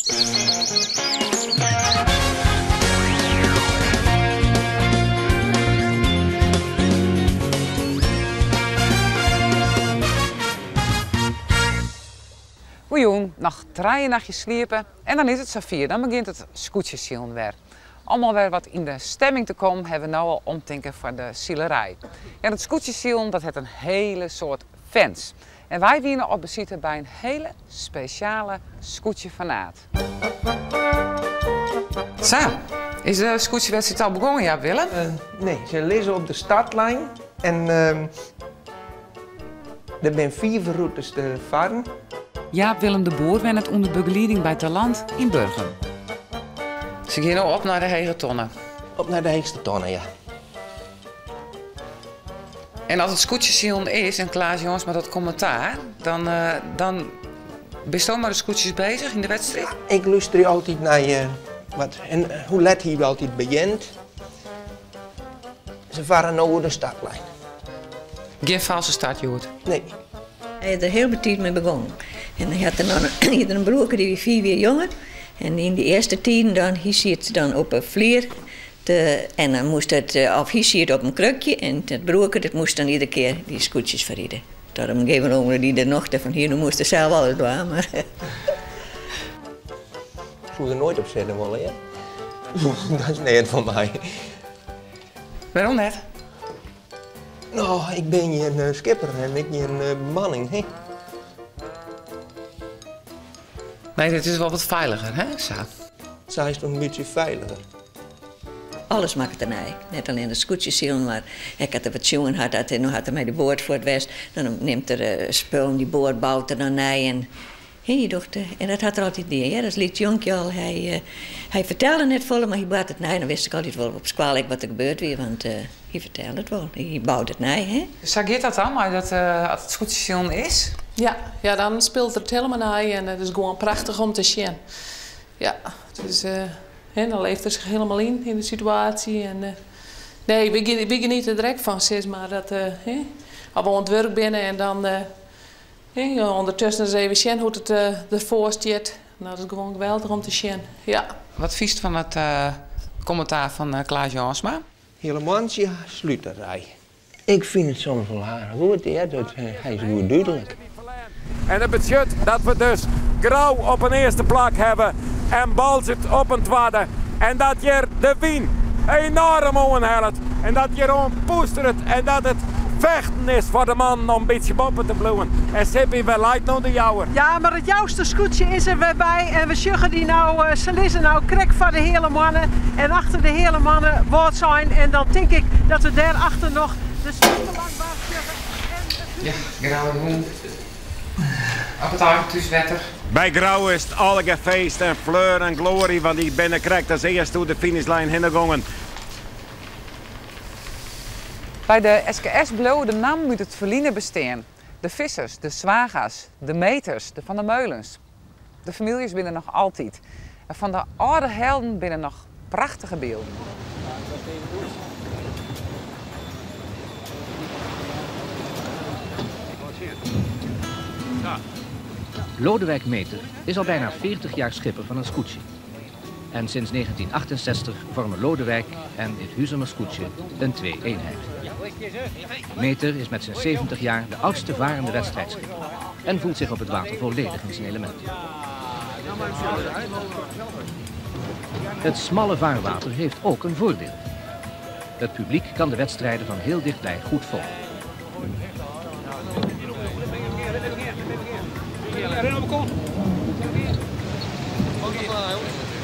Oei, nog 3 nachtjes sliepen en dan is het zover. Dan begint het scootjeszeilen weer. Allemaal weer wat in de stemming te komen, hebben we nu al omdenken voor de zielerij. En het scootjeszeilen, dat heeft een hele soort fans. En wij wienen op bezieten bij een hele speciale scootjefanaat. Zo, is de scootjewedstrijd al begonnen, ja Willem? Nee, ze lezen op de startlijn en er zijn 4 routes te varen. Ja, Willem de Boer went het onder begeleiding bij Talent in Burgum. Ze gaan nu op naar de hege tonnen. Op naar de heegste tonnen, ja. En als het scootjeszeilen is, en Klaas jongens met dat commentaar, dan ben maar de scootjes bezig in de wedstrijd? Ik luister altijd naar je en hoe let hij altijd begint. Ze varen nu over de startlijn. Geen valse start, Joert? Nee. Hij had er heel betiet mee begonnen. En hij had er een broer die was 4 jaar jonger. En in de eerste tien dan hies hij het dan op een vlier. En dan moest het, of hies hij het op een krukje. En het broertje dat moest dan iedere keer die scootjes verrijden. Tot op een gegeven moment die er nog van hier, nu moest er zelf alles doen. Maar Ik zou er nooit op zetten willen, ja. Dat is net voor mij. Waarom net? Nou, ik ben hier een skipper en ik hier een bemanning, hè. Nee, dit is wel wat veiliger, hè? Zo. Zij is toch een beetje veiliger. alles maakt er nee. Net alleen de scootjeszeilen, maar ik had er wat jongen had, en nu had hij mij de boord voor het west. Dan neemt er spullen, die boord bouwt er dan nee. En je dochter, en dat had er altijd niet. Ja, dat liet jonkje al. Hij vertelde net vol, maar hij bouwt het nee. Dan wist ik altijd wel op school wat er gebeurt weer, want hij vertelde het wel. Hij bouwt het nee, hè. Zeg dat dan, maar dat als het scootjeszeilen is? Ja, dan speelt het helemaal mee en het is gewoon prachtig om te zien. Ja, dus dan leeft er zich helemaal in de situatie. En, nee, we genieten er direct van, zeg maar. Dat, als we aan het werk binnen en dan ondertussen eens even zien hoe het ervoor staat. Nou, dat is gewoon geweldig om te zien, ja. Wat viest van het commentaar van Klaas Jansma? Helemaal ja, sluiterij. Ik vind het soms wel aardig goed, ja, hij is goed duidelijk. En het betekent dat we dus Grauw op een eerste plek hebben en Balzert op een tweede. En dat je de wien enorm onhelpt. En dat je gewoon poestert en dat het vechten is voor de man om een beetje boppen te bloeien. En Sippy, wel lijkt nog de jouwer. Ja, maar het jouwste scootje is er weer bij. En we zeggen die nou, ze lezen nou krek van de hele mannen. En achter de hele mannen wordt zijn. En dan denk ik dat we daarachter nog de superlangbaar zeggen. Ja, Grauw doen. Op het avontuurswetter. Bij Grauw is het alle feest en fleur en glorie, want die binnenkrijgt als eerste hoe de finishlijn hingegaan. Bij de SKS bleef de naam moet het verliezen bestaan. De vissers, de zwagers, de meters, de Van der Meulens. De families binnen nog altijd. En van de oude helden binnen nog prachtige beelden. Lodewijk Meter is al bijna 40 jaar schipper van een scootje. En sinds 1968 vormen Lodewijk en het Huizemer scootje een twee-eenheid. Meter is met zijn 70 jaar de oudste varende wedstrijdschipper en voelt zich op het water volledig in zijn element. Het smalle vaarwater heeft ook een voordeel. Het publiek kan de wedstrijden van heel dichtbij goed volgen.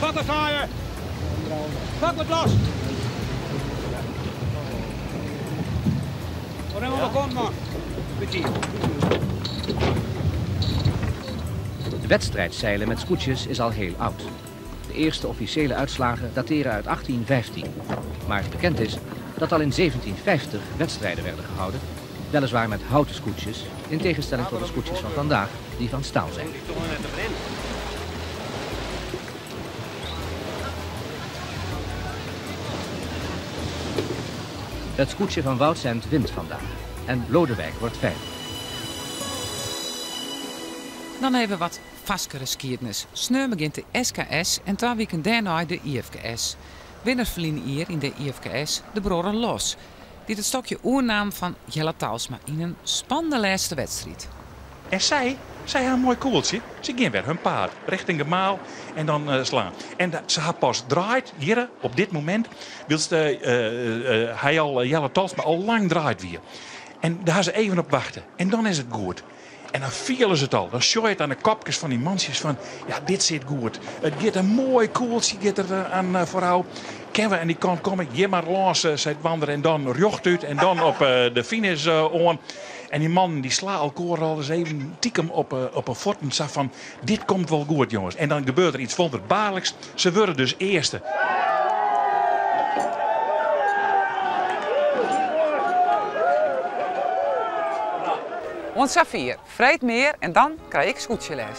Pak het haaien! Pak het los! Wat hebben we begonnen, man? De wedstrijdzeilen met scootjes is al heel oud. De eerste officiële uitslagen dateren uit 1815. Maar bekend is dat al in 1750 wedstrijden werden gehouden. Weliswaar met houten scootjes, in tegenstelling tot de scootjes van vandaag, die van staal zijn. Het scootje van Woudsend wint vandaag en Lodewijk wordt veilig. Dan even wat vaskere skiednis. Sneu begint de SKS en 2 weken daarna de IFKS. Winnaars verliezen hier in de IFKS de broren Los, die het stokje oernaam van Jelle Talsma in een spannende laatste wedstrijd. En zij had een mooi koeltje. Ze ging weer hun paard richting de maal en dan slaan. En ze had pas draait, hier op dit moment, hij al Jelle Talsma al lang draait weer. En daar gaan ze even op wachten. En dan is het goed. En dan vielen ze het al. Dan show je het aan de kopjes van die mansjes van, ja, dit zit goed. Het gaat een mooi koeltje aan vooral. Kennen en die kan komen, je maar langs, zei wandelen en dan rjocht uit en dan op de finish on. En die man die slaat elkaar al eens even tiekem op een fort en zegt van, dit komt wel goed jongens. En dan gebeurt er iets wonderbaarlijks. Ze worden dus eerste. Ons Safir, vreet meer en dan krijg ik scootjeles.